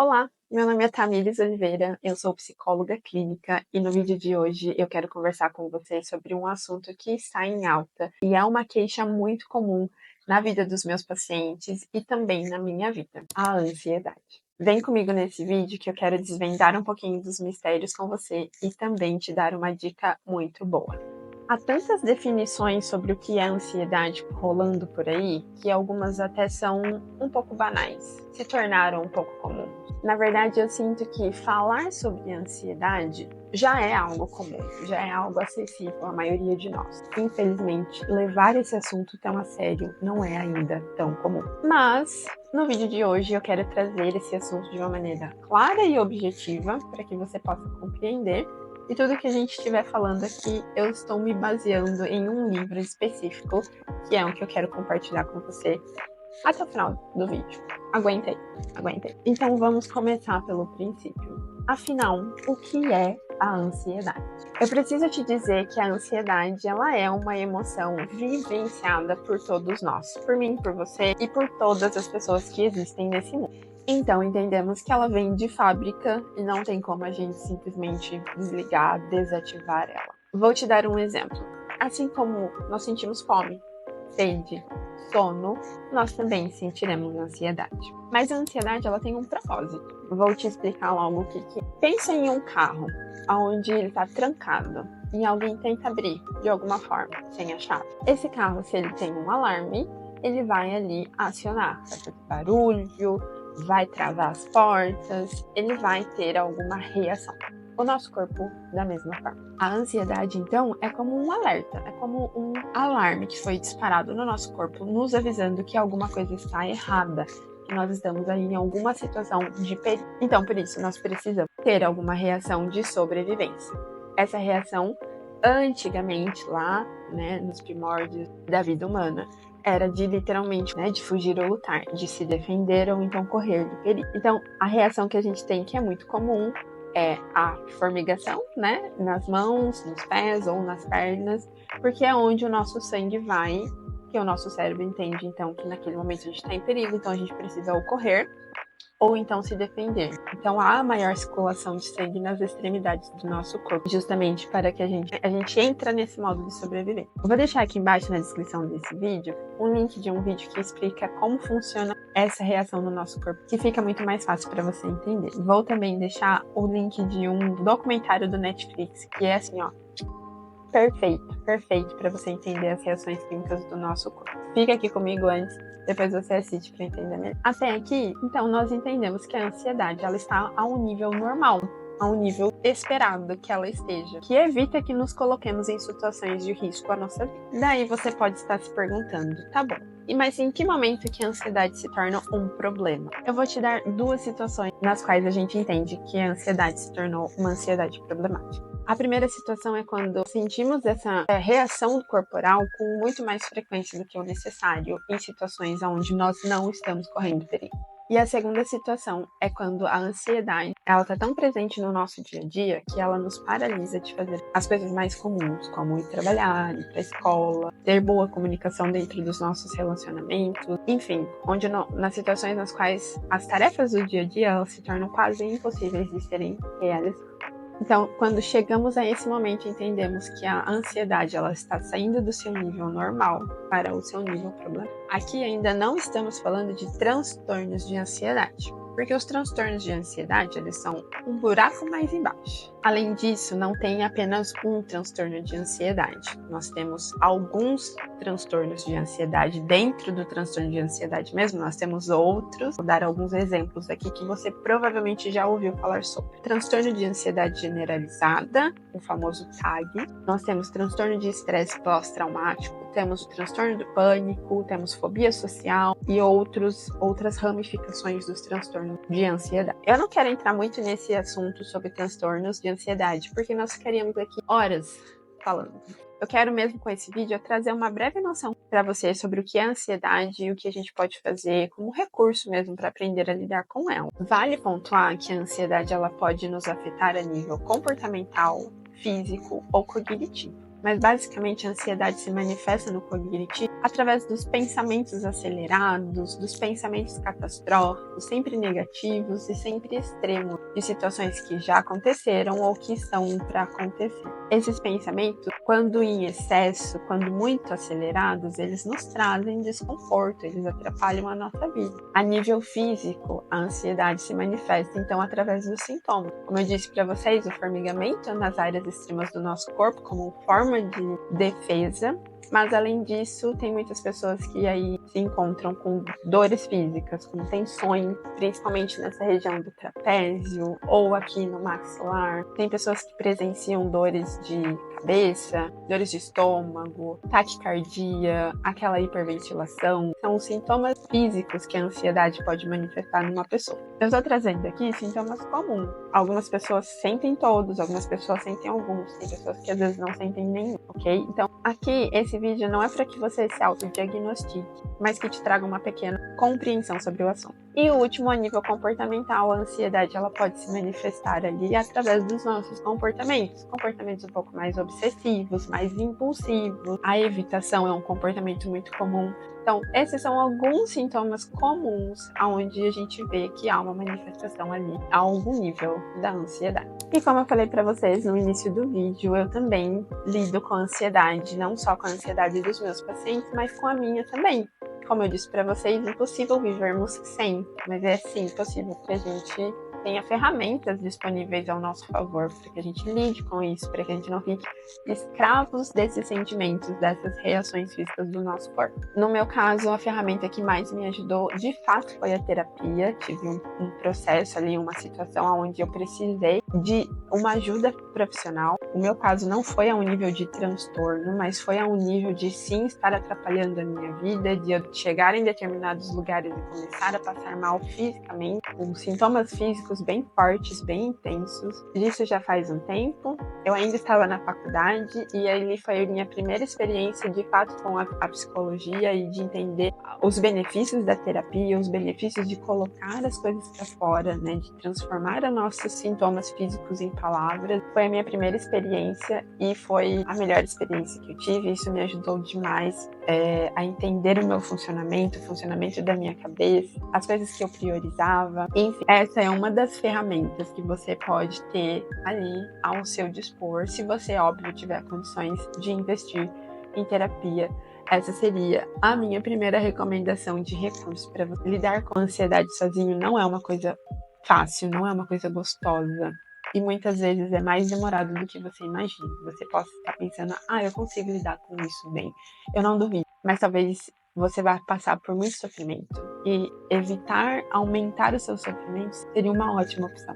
Olá, meu nome é Tamires Oliveira, eu sou psicóloga clínica e no vídeo de hoje eu quero conversar com vocês sobre um assunto que está em alta e é uma queixa muito comum na vida dos meus pacientes e também na minha vida, a ansiedade. Vem comigo nesse vídeo que eu quero desvendar um pouquinho dos mistérios com você e também te dar uma dica muito boa. Há tantas definições sobre o que é ansiedade rolando por aí, que algumas até são um pouco banais, se tornaram um pouco comuns. Na verdade, eu sinto que falar sobre ansiedade já é algo comum, já é algo acessível à maioria de nós. Infelizmente, levar esse assunto tão a sério não é ainda tão comum. Mas, no vídeo de hoje, eu quero trazer esse assunto de uma maneira clara e objetiva, para que você possa compreender. E tudo que a gente estiver falando aqui, eu estou me baseando em um livro específico, que é o que eu quero compartilhar com você até o final do vídeo. Aguenta aí. Então vamos começar pelo princípio. Afinal, o que é a ansiedade? Eu preciso te dizer que a ansiedade, ela é uma emoção vivenciada por todos nós, por mim, por você e por todas as pessoas que existem nesse mundo. Então, entendemos que ela vem de fábrica e não tem como a gente simplesmente desligar, desativar ela. Vou te dar um exemplo. Assim como nós sentimos fome, sede, sono, nós também sentiremos ansiedade. Mas a ansiedade, ela tem um propósito. Vou te explicar logo o que é. Pensa em um carro, onde ele está trancado e alguém tenta abrir de alguma forma, sem a chave. Esse carro, se ele tem um alarme, ele vai ali acionar, vai fazer barulho, vai travar as portas, ele vai ter alguma reação. O nosso corpo da mesma forma. A ansiedade, então, é como um alerta, é como um alarme que foi disparado no nosso corpo, nos avisando que alguma coisa está errada, que nós estamos aí em alguma situação de perigo. Então, por isso, nós precisamos ter alguma reação de sobrevivência. Essa reação, antigamente, lá, nos primórdios da vida humana, era de literalmente, de fugir ou lutar, de se defender ou então correr do perigo. Então, a reação que a gente tem, que é muito comum, é a formigação, nas mãos, nos pés ou nas pernas, porque é onde o nosso sangue vai, que o nosso cérebro entende, então, que naquele momento a gente está em perigo, então a gente precisa ou correr ou então se defender. Então há maior circulação de sangue nas extremidades do nosso corpo, justamente para que a gente entra nesse modo de sobreviver. Eu vou deixar aqui embaixo na descrição desse vídeo um link de um vídeo que explica como funciona essa reação no nosso corpo, que fica muito mais fácil para você entender. Vou também deixar o link de um documentário do Netflix, que é assim, perfeito para você entender as reações químicas do nosso corpo. Fica aqui comigo antes, depois você assiste para entender melhor. Até aqui, então, nós entendemos que a ansiedade, ela está a um nível normal, a um nível esperado que ela esteja, que evita que nos coloquemos em situações de risco à nossa vida. Daí você pode estar se perguntando, tá bom, mas em que momento que a ansiedade se torna um problema? Eu vou te dar duas situações nas quais a gente entende que a ansiedade se tornou uma ansiedade problemática. A primeira situação é quando sentimos essa reação corporal com muito mais frequência do que o necessário em situações onde nós não estamos correndo perigo. E a segunda situação é quando a ansiedade, ela está tão presente no nosso dia a dia que ela nos paralisa de fazer as coisas mais comuns, como ir trabalhar, ir para a escola, ter boa comunicação dentro dos nossos relacionamentos, enfim, onde nas situações nas quais as tarefas do dia a dia elas se tornam quase impossíveis de serem realizadas. Então, quando chegamos a esse momento, entendemos que a ansiedade ela está saindo do seu nível normal para o seu nível problemático. Aqui ainda não estamos falando de transtornos de ansiedade, porque os transtornos de ansiedade eles são um buraco mais embaixo. Além disso, não tem apenas um transtorno de ansiedade. Nós temos alguns transtornos de ansiedade. Dentro do transtorno de ansiedade mesmo, nós temos outros. Vou dar alguns exemplos aqui que você provavelmente já ouviu falar sobre. Transtorno de ansiedade generalizada, o famoso TAG. Nós temos transtorno de estresse pós-traumático, temos o transtorno do pânico, temos fobia social e outras ramificações dos transtornos de ansiedade. Eu não quero entrar muito nesse assunto sobre transtornos de ansiedade, porque nós ficaríamos aqui horas falando. Eu quero mesmo com esse vídeo trazer uma breve noção para você sobre o que é ansiedade e o que a gente pode fazer como recurso mesmo para aprender a lidar com ela. Vale pontuar que a ansiedade ela pode nos afetar a nível comportamental, físico ou cognitivo. mas basicamente a ansiedade se manifesta no cognitivo através dos pensamentos acelerados, dos pensamentos catastróficos, sempre negativos e sempre extremos, de situações que já aconteceram ou que estão para acontecer. Esses pensamentos, quando em excesso, quando muito acelerados, eles nos trazem desconforto, eles atrapalham a nossa vida. A nível físico, a ansiedade se manifesta então através dos sintomas. Como eu disse para vocês, o formigamento nas áreas extremas do nosso corpo como forma de defesa, mas além disso, tem muitas pessoas que aí se encontram com dores físicas, com tensões, principalmente nessa região do trapézio ou aqui no maxilar. Tem pessoas que presenciam dores de cabeça, dores de estômago, taquicardia, aquela hiperventilação. São os sintomas físicos que a ansiedade pode manifestar numa pessoa. Eu estou trazendo aqui sintomas comuns. Algumas pessoas sentem todos, algumas pessoas sentem alguns, tem pessoas que às vezes não sentem nenhum, ok? Então, aqui, esse vídeo não é para que você se autodiagnostique, mas que te traga uma pequena compreensão sobre o assunto. E o último, a nível comportamental, a ansiedade ela pode se manifestar ali através dos nossos comportamentos um pouco mais obsessivos, mais impulsivos. A evitação é um comportamento muito comum. Então, esses são alguns sintomas comuns onde a gente vê que há uma manifestação ali a algum nível da ansiedade. E como eu falei para vocês no início do vídeo, eu também lido com a ansiedade, não só com a ansiedade dos meus pacientes, mas com a minha também. Como eu disse para vocês, é impossível vivermos sem, mas é sim possível que a gente tenha ferramentas disponíveis ao nosso favor para que a gente lide com isso, para que a gente não fique escravos desses sentimentos, dessas reações físicas do nosso corpo. No meu caso, a ferramenta que mais me ajudou, de fato, foi a terapia. Tive um processo ali, uma situação onde eu precisei de uma ajuda profissional. O meu caso não foi a um nível de transtorno, mas foi a um nível de sim estar atrapalhando a minha vida, de eu chegar em determinados lugares e começar a passar mal fisicamente, com sintomas físicos bem fortes, bem intensos. Isso já faz um tempo. Eu ainda estava na faculdade e ali foi a minha primeira experiência de fato com a psicologia e de entender os benefícios da terapia, os benefícios de colocar as coisas para fora, né, de transformar os nossos sintomas físicos em palavras. Foi a minha primeira experiência e foi a melhor experiência que eu tive. Isso me ajudou demais a entender o meu funcionamento, o funcionamento da minha cabeça, as coisas que eu priorizava. Enfim, essa é uma das ferramentas que você pode ter ali ao seu dispor, se você, óbvio, tiver condições de investir em terapia. Essa seria a minha primeira recomendação de recurso para você. Lidar com a ansiedade sozinho não é uma coisa fácil, não é uma coisa gostosa. E muitas vezes é mais demorado do que você imagina. Você possa estar pensando, eu consigo lidar com isso bem. Eu não duvido. Mas talvez você vá passar por muito sofrimento. E evitar aumentar o seu sofrimento seria uma ótima opção.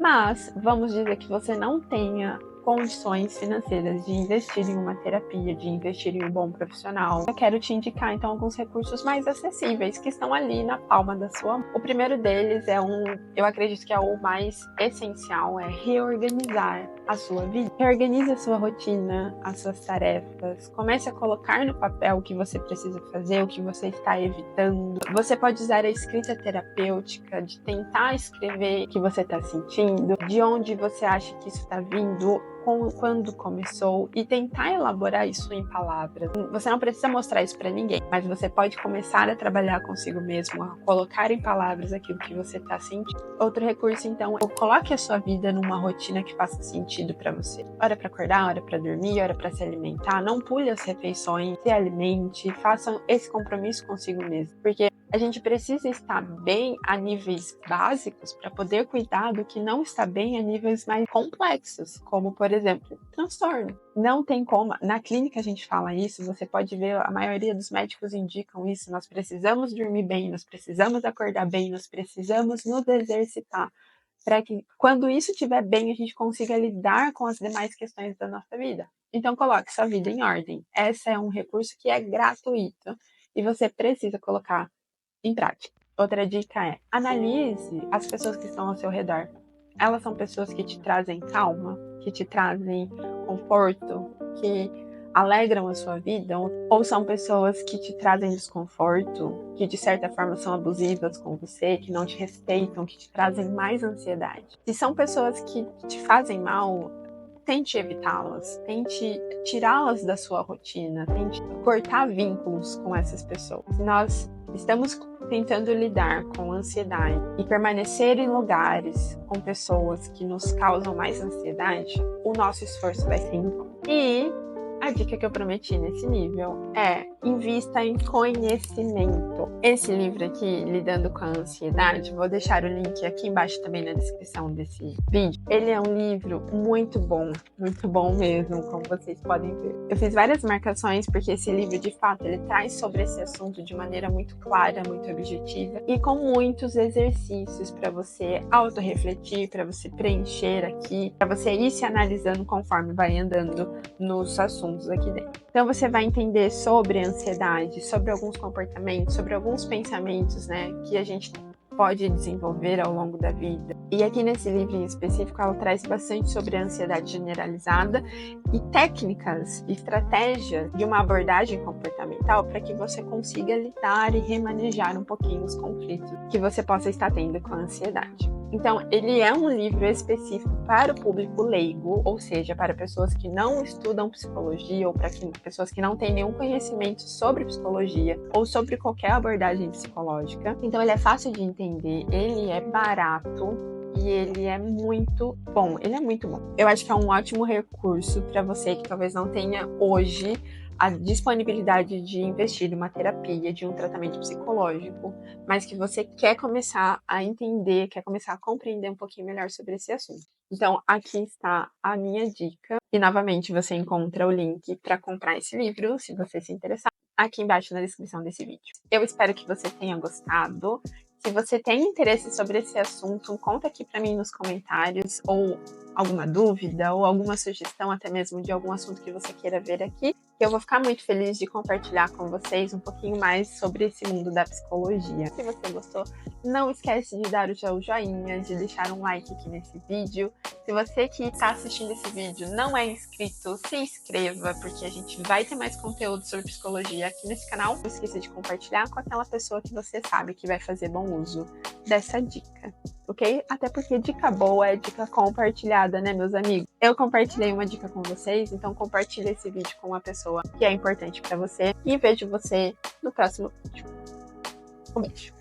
Mas vamos dizer que você não tenha condições financeiras de investir em uma terapia, de investir em um bom profissional. Eu quero te indicar então alguns recursos mais acessíveis que estão ali na palma da sua mão. O primeiro deles eu acredito que é o mais essencial, é reorganizar a sua vida. Reorganize a sua rotina, as suas tarefas. Comece a colocar no papel o que você precisa fazer, o que você está evitando. Você pode usar a escrita terapêutica, de tentar escrever o que você está sentindo, de onde você acha que isso está vindo, quando começou, e tentar elaborar isso em palavras. Você não precisa mostrar isso para ninguém, mas você pode começar a trabalhar consigo mesmo, a colocar em palavras aquilo que você está sentindo. Outro recurso, então, coloque a sua vida numa rotina que faça sentido para você. Hora para acordar, hora para dormir, hora para se alimentar. Não pule as refeições, se alimente, façam esse compromisso consigo mesmo, porque a gente precisa estar bem a níveis básicos para poder cuidar do que não está bem a níveis mais complexos, como, por exemplo, transtorno. Não tem como, na clínica a gente fala isso, você pode ver, a maioria dos médicos indicam isso, nós precisamos dormir bem, nós precisamos acordar bem, nós precisamos nos exercitar, para que quando isso estiver bem, a gente consiga lidar com as demais questões da nossa vida. Então coloque sua vida em ordem. Esse é um recurso que é gratuito e você precisa colocar em prática. Outra dica é: analise as pessoas que estão ao seu redor. Elas são pessoas que te trazem calma, que te trazem conforto, que alegram a sua vida, ou são pessoas que te trazem desconforto, que de certa forma são abusivas com você, que não te respeitam, que te trazem mais ansiedade. Se são pessoas que te fazem mal, tente evitá-las, tente tirá-las da sua rotina, tente cortar vínculos com essas pessoas. Se nós estamos tentando lidar com ansiedade e permanecer em lugares com pessoas que nos causam mais ansiedade, o nosso esforço vai ser em vão. E a dica que eu prometi nesse nível é: invista em conhecimento. Esse livro aqui, Lidando com a Ansiedade, vou deixar o link aqui embaixo também na descrição desse vídeo. Ele é um livro muito bom mesmo, como vocês podem ver. Eu fiz várias marcações porque esse livro, de fato, ele traz sobre esse assunto de maneira muito clara, muito objetiva e com muitos exercícios para você autorrefletir, para você preencher aqui, para você ir se analisando conforme vai andando nos assuntos aqui dentro. Então você vai entender sobre a ansiedade, sobre alguns comportamentos, sobre alguns pensamentos, né, que a gente pode desenvolver ao longo da vida. E aqui nesse livro em específico, ela traz bastante sobre a ansiedade generalizada e técnicas, estratégias de uma abordagem comportamental para que você consiga lidar e remanejar um pouquinho os conflitos que você possa estar tendo com a ansiedade. Então, ele é um livro específico para o público leigo, ou seja, para pessoas que não estudam psicologia ou para pessoas que não têm nenhum conhecimento sobre psicologia ou sobre qualquer abordagem psicológica. Então, ele é fácil de entender, ele é barato e ele é muito bom. Ele é muito bom. Eu acho que é um ótimo recurso para você que talvez não tenha hoje a disponibilidade de investir em uma terapia, de um tratamento psicológico, mas que você quer começar a entender, quer começar a compreender um pouquinho melhor sobre esse assunto. Então, aqui está a minha dica. E, novamente, você encontra o link para comprar esse livro, se você se interessar, aqui embaixo na descrição desse vídeo. Eu espero que você tenha gostado. Se você tem interesse sobre esse assunto, conta aqui para mim nos comentários, ou alguma dúvida, ou alguma sugestão até mesmo de algum assunto que você queira ver aqui. Eu vou ficar muito feliz de compartilhar com vocês um pouquinho mais sobre esse mundo da psicologia. Se você gostou, não esquece de dar o seu joinha, de deixar um like aqui nesse vídeo. Se você que está assistindo esse vídeo não é inscrito, se inscreva, porque a gente vai ter mais conteúdo sobre psicologia aqui nesse canal. Não esqueça de compartilhar com aquela pessoa que você sabe que vai fazer bom uso dessa dica, ok? Até porque dica boa é dica compartilhada, né, meus amigos? Eu compartilhei uma dica com vocês, então compartilhe esse vídeo com uma pessoa que é importante para você e vejo você no próximo vídeo. Um beijo!